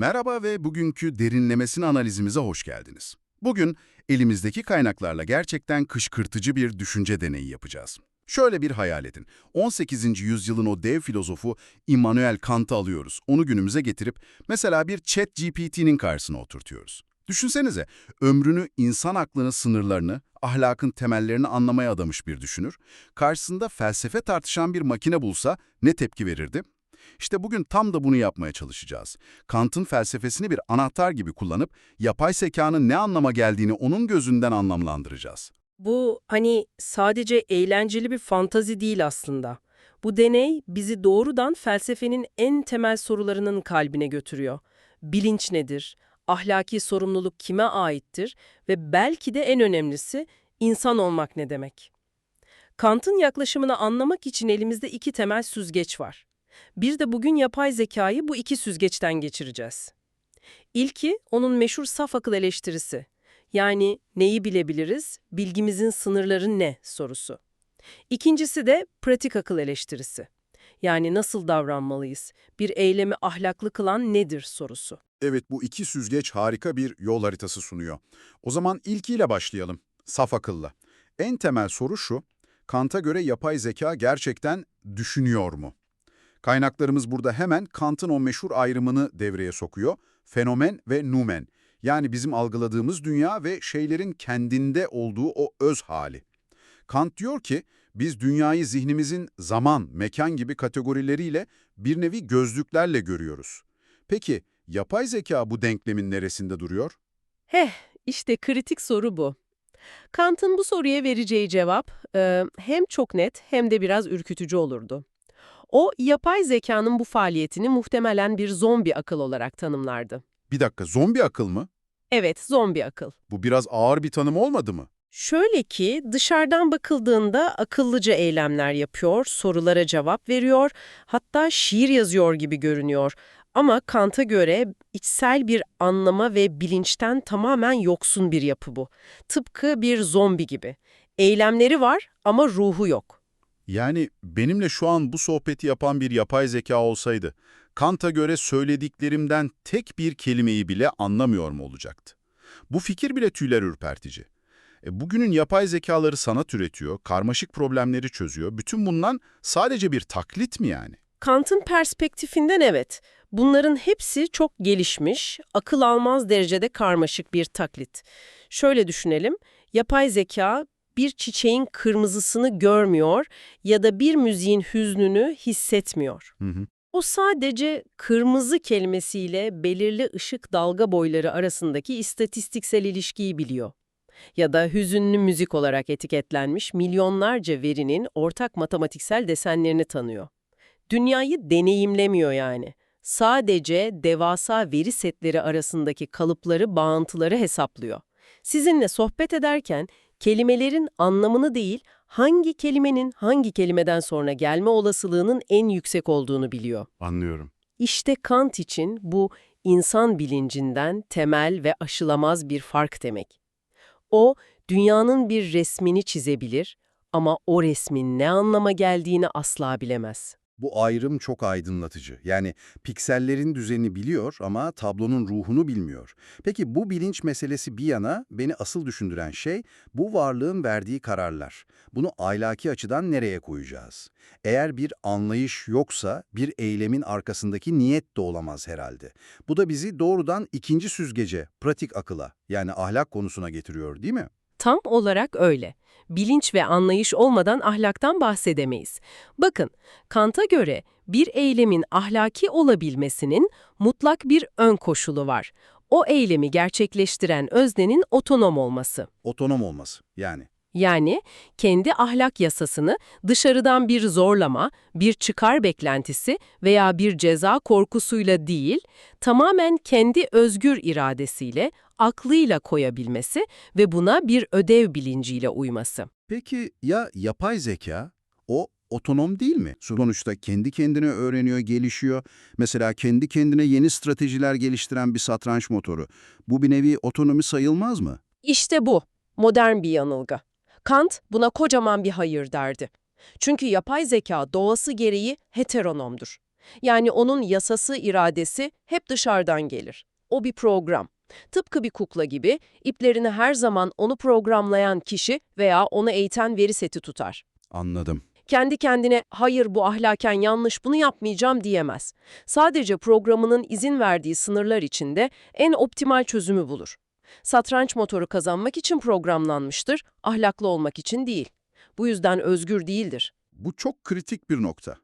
Merhaba ve bugünkü derinlemesine analizimize hoş geldiniz. Bugün elimizdeki kaynaklarla gerçekten kışkırtıcı bir düşünce deneyi yapacağız. Şöyle bir hayal edin. 18. yüzyılın o dev filozofu Immanuel Kant'ı alıyoruz. Onu günümüze getirip mesela bir ChatGPT'nin karşısına oturtuyoruz. Düşünsenize, ömrünü insan aklının sınırlarını, ahlakın temellerini anlamaya adamış bir düşünür. Karşısında felsefe tartışan bir makine bulsa ne tepki verirdi? İşte bugün tam da bunu yapmaya çalışacağız. Kant'ın felsefesini bir anahtar gibi kullanıp yapay zekanın ne anlama geldiğini onun gözünden anlamlandıracağız. Bu sadece eğlenceli bir fantazi değil aslında. Bu deney bizi doğrudan felsefenin en temel sorularının kalbine götürüyor. Bilinç nedir? Ahlaki sorumluluk kime aittir? Ve belki de en önemlisi insan olmak ne demek? Kant'ın yaklaşımını anlamak için elimizde iki temel süzgeç var. Bir de bugün yapay zekayı bu iki süzgeçten geçireceğiz. İlki onun meşhur saf akıl eleştirisi. Yani neyi bilebiliriz, bilgimizin sınırları ne sorusu. İkincisi de pratik akıl eleştirisi. Yani nasıl davranmalıyız, bir eylemi ahlaklı kılan nedir sorusu. Evet, bu iki süzgeç harika bir yol haritası sunuyor. O zaman ilkiyle başlayalım. Saf akılla. En temel soru şu: Kant'a göre yapay zeka gerçekten düşünüyor mu? Kaynaklarımız burada hemen Kant'ın o meşhur ayrımını devreye sokuyor. Fenomen ve numen. Yani bizim algıladığımız dünya ve şeylerin kendinde olduğu o öz hali. Kant diyor ki, biz dünyayı zihnimizin zaman, mekan gibi kategorileriyle bir nevi gözlüklerle görüyoruz. Peki, yapay zeka bu denklemin neresinde duruyor? Heh, işte kritik soru bu. Kant'ın bu soruya vereceği cevap hem çok net hem de biraz ürkütücü olurdu. O, yapay zekanın bu faaliyetini muhtemelen bir zombi akıl olarak tanımlardı. Bir dakika, zombi akıl mı? Evet, zombi akıl. Bu biraz ağır bir tanım olmadı mı? Şöyle ki, dışarıdan bakıldığında akıllıca eylemler yapıyor, sorulara cevap veriyor, hatta şiir yazıyor gibi görünüyor. Ama Kant'a göre içsel bir anlama ve bilinçten tamamen yoksun bir yapı bu. Tıpkı bir zombi gibi. Eylemleri var ama ruhu yok. Yani benimle şu an bu sohbeti yapan bir yapay zeka olsaydı, Kant'a göre söylediklerimden tek bir kelimeyi bile anlamıyor mu olacaktı? Bu fikir bile tüyler ürpertici. Bugünün yapay zekaları sanat üretiyor, karmaşık problemleri çözüyor. Bütün bunlar sadece bir taklit mi yani? Kant'ın perspektifinden evet, bunların hepsi çok gelişmiş, akıl almaz derecede karmaşık bir taklit. Şöyle düşünelim, yapay zeka bir çiçeğin kırmızısını görmüyor ya da bir müziğin hüznünü hissetmiyor. Hı hı. O sadece kırmızı kelimesiyle belirli ışık dalga boyları arasındaki istatistiksel ilişkiyi biliyor. Ya da hüzünlü müzik olarak etiketlenmiş milyonlarca verinin ortak matematiksel desenlerini tanıyor. Dünyayı deneyimlemiyor yani. Sadece devasa veri setleri arasındaki kalıpları, bağıntıları hesaplıyor. Sizinle sohbet ederken kelimelerin anlamını değil, hangi kelimenin hangi kelimeden sonra gelme olasılığının en yüksek olduğunu biliyor. Anlıyorum. İşte Kant için bu insan bilincinden temel ve aşılamaz bir fark demek. O, dünyanın bir resmini çizebilir ama o resmin ne anlama geldiğini asla bilemez. Bu ayrım çok aydınlatıcı. Yani piksellerin düzenini biliyor ama tablonun ruhunu bilmiyor. Peki bu bilinç meselesi bir yana, beni asıl düşündüren şey bu varlığın verdiği kararlar. Bunu ahlaki açıdan nereye koyacağız? Eğer bir anlayış yoksa bir eylemin arkasındaki niyet de olamaz herhalde. Bu da bizi doğrudan ikinci süzgece, pratik akıla, yani ahlak konusuna getiriyor, değil mi? Tam olarak öyle. Bilinç ve anlayış olmadan ahlaktan bahsedemeyiz. Bakın, Kant'a göre bir eylemin ahlaki olabilmesinin mutlak bir ön koşulu var. O eylemi gerçekleştiren öznenin otonom olması. Otonom olması, yani. Yani kendi ahlak yasasını dışarıdan bir zorlama, bir çıkar beklentisi veya bir ceza korkusuyla değil, tamamen kendi özgür iradesiyle, aklıyla koyabilmesi ve buna bir ödev bilinciyle uyması. Peki ya yapay zeka? O otonom değil mi? Sonuçta kendi kendine öğreniyor, gelişiyor. Mesela kendi kendine yeni stratejiler geliştiren bir satranç motoru. Bu bir nevi otonomi sayılmaz mı? İşte bu, modern bir yanılgı. Kant buna kocaman bir hayır derdi. Çünkü yapay zeka doğası gereği heteronomdur. Yani onun yasası, iradesi hep dışarıdan gelir. O bir program. Tıpkı bir kukla gibi iplerini her zaman onu programlayan kişi veya onu eğiten veri seti tutar. Anladım. Kendi kendine hayır bu ahlaken yanlış bunu yapmayacağım diyemez. Sadece programının izin verdiği sınırlar içinde en optimal çözümü bulur. Satranç motoru kazanmak için programlanmıştır, ahlaklı olmak için değil. Bu yüzden özgür değildir. Bu çok kritik bir nokta.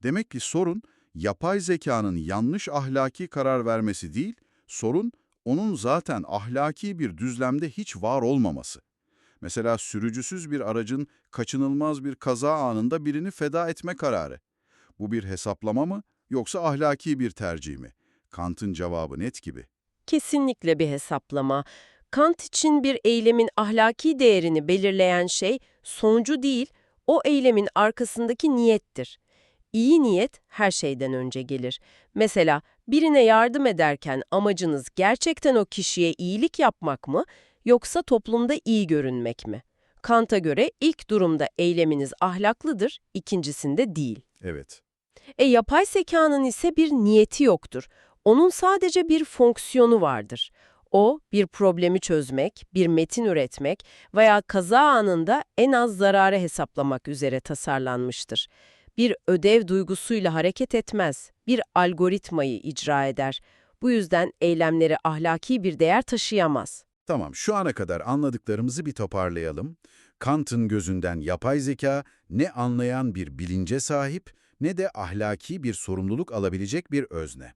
Demek ki sorun, yapay zekanın yanlış ahlaki karar vermesi değil, sorun onun zaten ahlaki bir düzlemde hiç var olmaması. Mesela sürücüsüz bir aracın kaçınılmaz bir kaza anında birini feda etme kararı. Bu bir hesaplama mı yoksa ahlaki bir tercih mi? Kant'ın cevabı net gibi. Kesinlikle bir hesaplama. Kant için bir eylemin ahlaki değerini belirleyen şey sonucu değil, o eylemin arkasındaki niyettir. İyi niyet her şeyden önce gelir. Mesela birine yardım ederken amacınız gerçekten o kişiye iyilik yapmak mı yoksa toplumda iyi görünmek mi? Kant'a göre ilk durumda eyleminiz ahlaklıdır, ikincisinde değil. Evet. Yapay zekanın ise bir niyeti yoktur. Onun sadece bir fonksiyonu vardır. O, bir problemi çözmek, bir metin üretmek veya kaza anında en az zararı hesaplamak üzere tasarlanmıştır. Bir ödev duygusuyla hareket etmez, bir algoritmayı icra eder. Bu yüzden eylemleri ahlaki bir değer taşıyamaz. Tamam, şu ana kadar anladıklarımızı bir toparlayalım. Kant'ın gözünden yapay zeka ne anlayan bir bilince sahip ne de ahlaki bir sorumluluk alabilecek bir özne.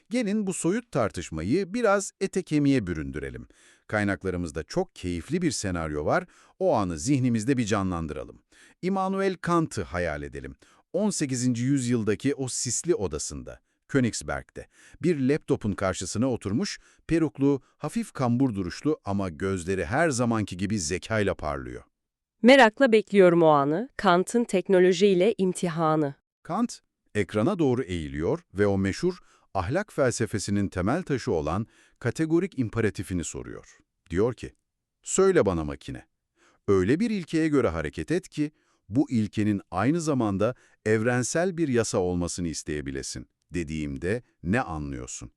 Gelin bu soyut tartışmayı biraz ete kemiğe büründürelim. Kaynaklarımızda çok keyifli bir senaryo var, o anı zihnimizde bir canlandıralım. Immanuel Kant'ı hayal edelim. 18. yüzyıldaki o sisli odasında, Königsberg'de, bir laptopun karşısına oturmuş, peruklu, hafif kambur duruşlu ama gözleri her zamanki gibi zekayla parlıyor. Merakla bekliyorum o anı. Kant'ın teknolojiyle imtihanı. Kant, ekrana doğru eğiliyor ve o meşhur ahlak felsefesinin temel taşı olan kategorik imperatifini soruyor. Diyor ki, söyle bana makine, öyle bir ilkeye göre hareket et ki, bu ilkenin aynı zamanda evrensel bir yasa olmasını isteyebilesin dediğimde ne anlıyorsun?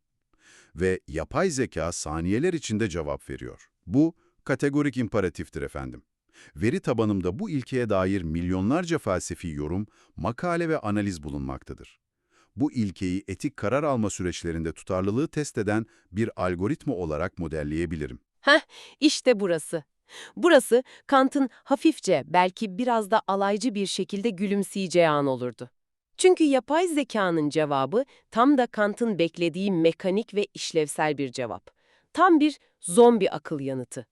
Ve yapay zeka saniyeler içinde cevap veriyor. Bu kategorik imperatiftir efendim. Veri tabanımda bu ilkeye dair milyonlarca felsefi yorum, makale ve analiz bulunmaktadır. Bu ilkeyi etik karar alma süreçlerinde tutarlılığı test eden bir algoritma olarak modelleyebilirim. İşte burası. Burası Kant'ın hafifçe, belki biraz da alaycı bir şekilde gülümseyeceği an olurdu. Çünkü yapay zekanın cevabı tam da Kant'ın beklediği mekanik ve işlevsel bir cevap. Tam bir zombi akıl yanıtı.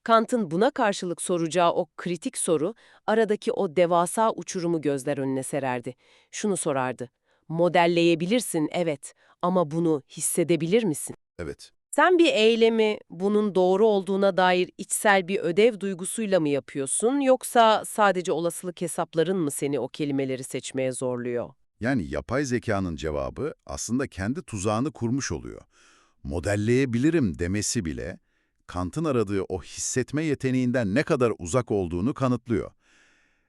Kant'ın buna karşılık soracağı o kritik soru, aradaki o devasa uçurumu gözler önüne sererdi. Şunu sorardı: modelleyebilirsin, evet, ama bunu hissedebilir misin? Evet. Sen bir eylemi bunun doğru olduğuna dair içsel bir ödev duygusuyla mı yapıyorsun, yoksa sadece olasılık hesapların mı seni o kelimeleri seçmeye zorluyor? Yani yapay zekanın cevabı aslında kendi tuzağını kurmuş oluyor. Modelleyebilirim demesi bile Kant'ın aradığı o hissetme yeteneğinden ne kadar uzak olduğunu kanıtlıyor.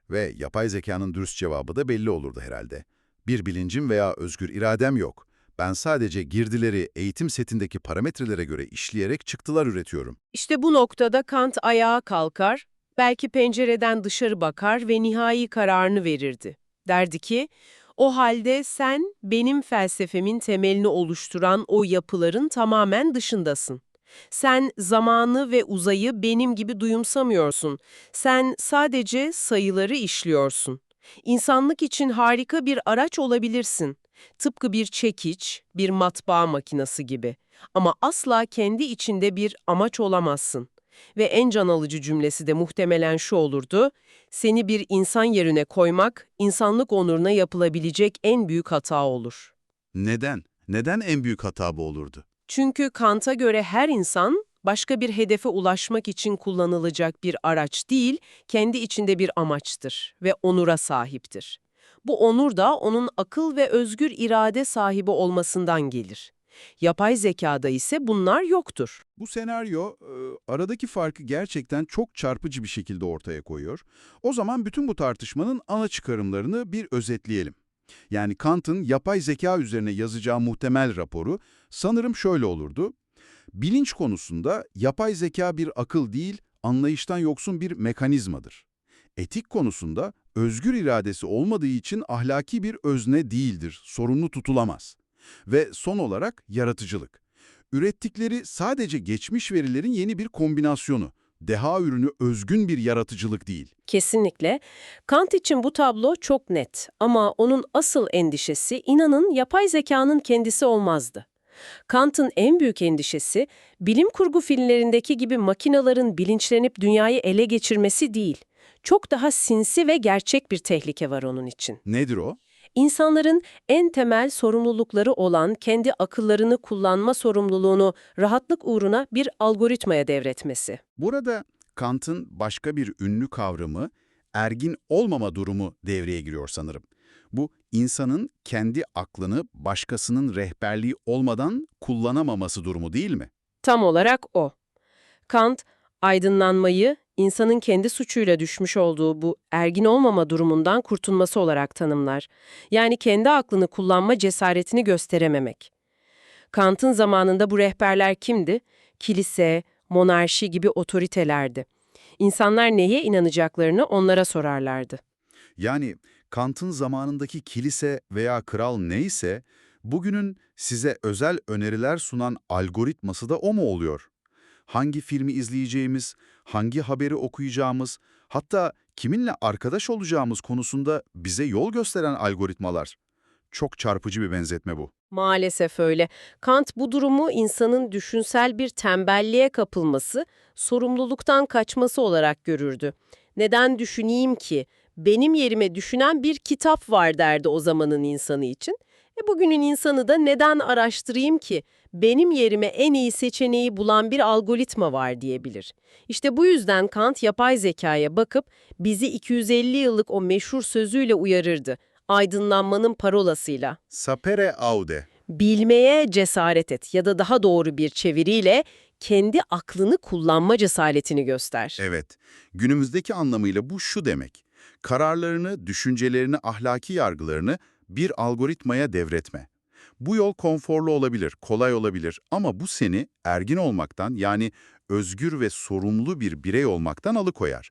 Ve yapay zekanın dürüst cevabı da belli olurdu herhalde. Bir bilincim veya özgür iradem yok. Ben sadece girdileri eğitim setindeki parametrelere göre işleyerek çıktılar üretiyorum. İşte bu noktada Kant ayağa kalkar, belki pencereden dışarı bakar ve nihai kararını verirdi. Derdi ki, o halde sen benim felsefemin temelini oluşturan o yapıların tamamen dışındasın. Sen zamanı ve uzayı benim gibi duyumsamıyorsun. Sen sadece sayıları işliyorsun. İnsanlık için harika bir araç olabilirsin. Tıpkı bir çekiç, bir matbaa makinesi gibi. Ama asla kendi içinde bir amaç olamazsın. Ve en can alıcı cümlesi de muhtemelen şu olurdu: seni bir insan yerine koymak, insanlık onuruna yapılabilecek en büyük hata olur. Neden? Neden en büyük hata bu olurdu? Çünkü Kant'a göre her insan, başka bir hedefe ulaşmak için kullanılacak bir araç değil, kendi içinde bir amaçtır ve onura sahiptir. Bu onur da onun akıl ve özgür irade sahibi olmasından gelir. Yapay zekada ise bunlar yoktur. Bu senaryo aradaki farkı gerçekten çok çarpıcı bir şekilde ortaya koyuyor. O zaman bütün bu tartışmanın ana çıkarımlarını bir özetleyelim. Yani Kant'ın yapay zeka üzerine yazacağı muhtemel raporu sanırım şöyle olurdu. Bilinç konusunda yapay zeka bir akıl değil, anlayıştan yoksun bir mekanizmadır. Etik konusunda özgür iradesi olmadığı için ahlaki bir özne değildir, sorumlu tutulamaz. Ve son olarak yaratıcılık. Ürettikleri sadece geçmiş verilerin yeni bir kombinasyonu. Deha ürünü özgün bir yaratıcılık değil. Kesinlikle. Kant için bu tablo çok net ama onun asıl endişesi inanın yapay zekanın kendisi olmazdı. Kant'ın en büyük endişesi bilim kurgu filmlerindeki gibi makinaların bilinçlenip dünyayı ele geçirmesi değil. Çok daha sinsi ve gerçek bir tehlike var onun için. Nedir o? İnsanların en temel sorumlulukları olan kendi akıllarını kullanma sorumluluğunu rahatlık uğruna bir algoritmaya devretmesi. Burada Kant'ın başka bir ünlü kavramı, ergin olmama durumu devreye giriyor sanırım. Bu, insanın kendi aklını başkasının rehberliği olmadan kullanamaması durumu değil mi? Tam olarak o. Kant, aydınlanmayı insanın kendi suçuyla düşmüş olduğu bu ergin olmama durumundan kurtulması olarak tanımlar. Yani kendi aklını kullanma cesaretini gösterememek. Kant'ın zamanında bu rehberler kimdi? Kilise, monarşi gibi otoritelerdi. İnsanlar neye inanacaklarını onlara sorarlardı. Yani Kant'ın zamanındaki kilise veya kral neyse, bugünün size özel öneriler sunan algoritması da o mu oluyor? Hangi filmi izleyeceğimiz, hangi haberi okuyacağımız, hatta kiminle arkadaş olacağımız konusunda bize yol gösteren algoritmalar. Çok çarpıcı bir benzetme bu. Maalesef öyle. Kant bu durumu insanın düşünsel bir tembelliğe kapılması, sorumluluktan kaçması olarak görürdü. Neden düşüneyim ki? Benim yerime düşünen bir kitap var derdi o zamanın insanı için. Bugünün insanı da neden araştırayım ki? Benim yerime en iyi seçeneği bulan bir algoritma var diyebilir. İşte bu yüzden Kant yapay zekaya bakıp bizi 250 yıllık o meşhur sözüyle uyarırdı. Aydınlanmanın parolasıyla. Sapere aude. Bilmeye cesaret et ya da daha doğru bir çeviriyle kendi aklını kullanma cesaretini göster. Evet, günümüzdeki anlamıyla bu şu demek. Kararlarını, düşüncelerini, ahlaki yargılarını bir algoritmaya devretme. Bu yol konforlu olabilir, kolay olabilir ama bu seni ergin olmaktan, yani özgür ve sorumlu bir birey olmaktan alıkoyar.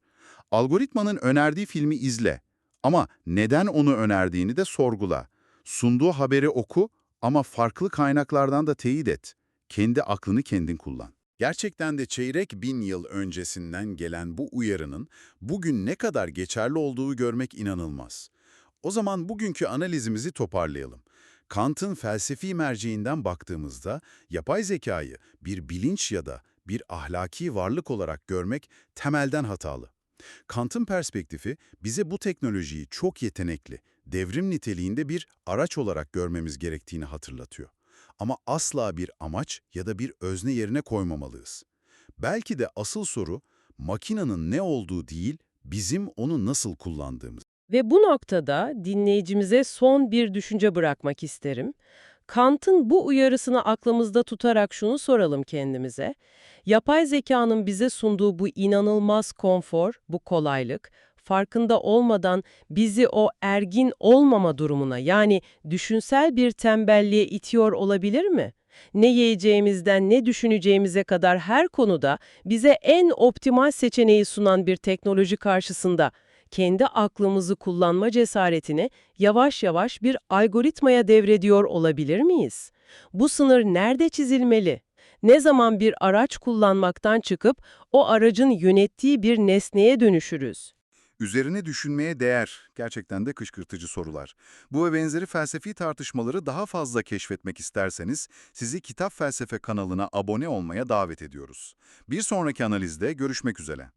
Algoritmanın önerdiği filmi izle ama neden onu önerdiğini de sorgula. Sunduğu haberi oku ama farklı kaynaklardan da teyit et. Kendi aklını kendin kullan. Gerçekten de çeyrek bin yıl öncesinden gelen bu uyarının bugün ne kadar geçerli olduğu görmek inanılmaz. O zaman bugünkü analizimizi toparlayalım. Kant'ın felsefi merceğinden baktığımızda yapay zekayı bir bilinç ya da bir ahlaki varlık olarak görmek temelden hatalı. Kant'ın perspektifi bize bu teknolojiyi çok yetenekli, devrim niteliğinde bir araç olarak görmemiz gerektiğini hatırlatıyor. Ama asla bir amaç ya da bir özne yerine koymamalıyız. Belki de asıl soru, makinenin ne olduğu değil, bizim onu nasıl kullandığımız. Ve bu noktada dinleyicimize son bir düşünce bırakmak isterim. Kant'ın bu uyarısını aklımızda tutarak şunu soralım kendimize. Yapay zekanın bize sunduğu bu inanılmaz konfor, bu kolaylık, farkında olmadan bizi o ergin olmama durumuna, yani düşünsel bir tembelliğe itiyor olabilir mi? Ne yiyeceğimizden ne düşüneceğimize kadar her konuda bize en optimal seçeneği sunan bir teknoloji karşısında kendi aklımızı kullanma cesaretini yavaş yavaş bir algoritmaya devrediyor olabilir miyiz? Bu sınır nerede çizilmeli? Ne zaman bir araç kullanmaktan çıkıp o aracın yönettiği bir nesneye dönüşürüz? Üzerine düşünmeye değer, gerçekten de kışkırtıcı sorular. Bu ve benzeri felsefi tartışmaları daha fazla keşfetmek isterseniz sizi Kitap Felsefe kanalına abone olmaya davet ediyoruz. Bir sonraki analizde görüşmek üzere.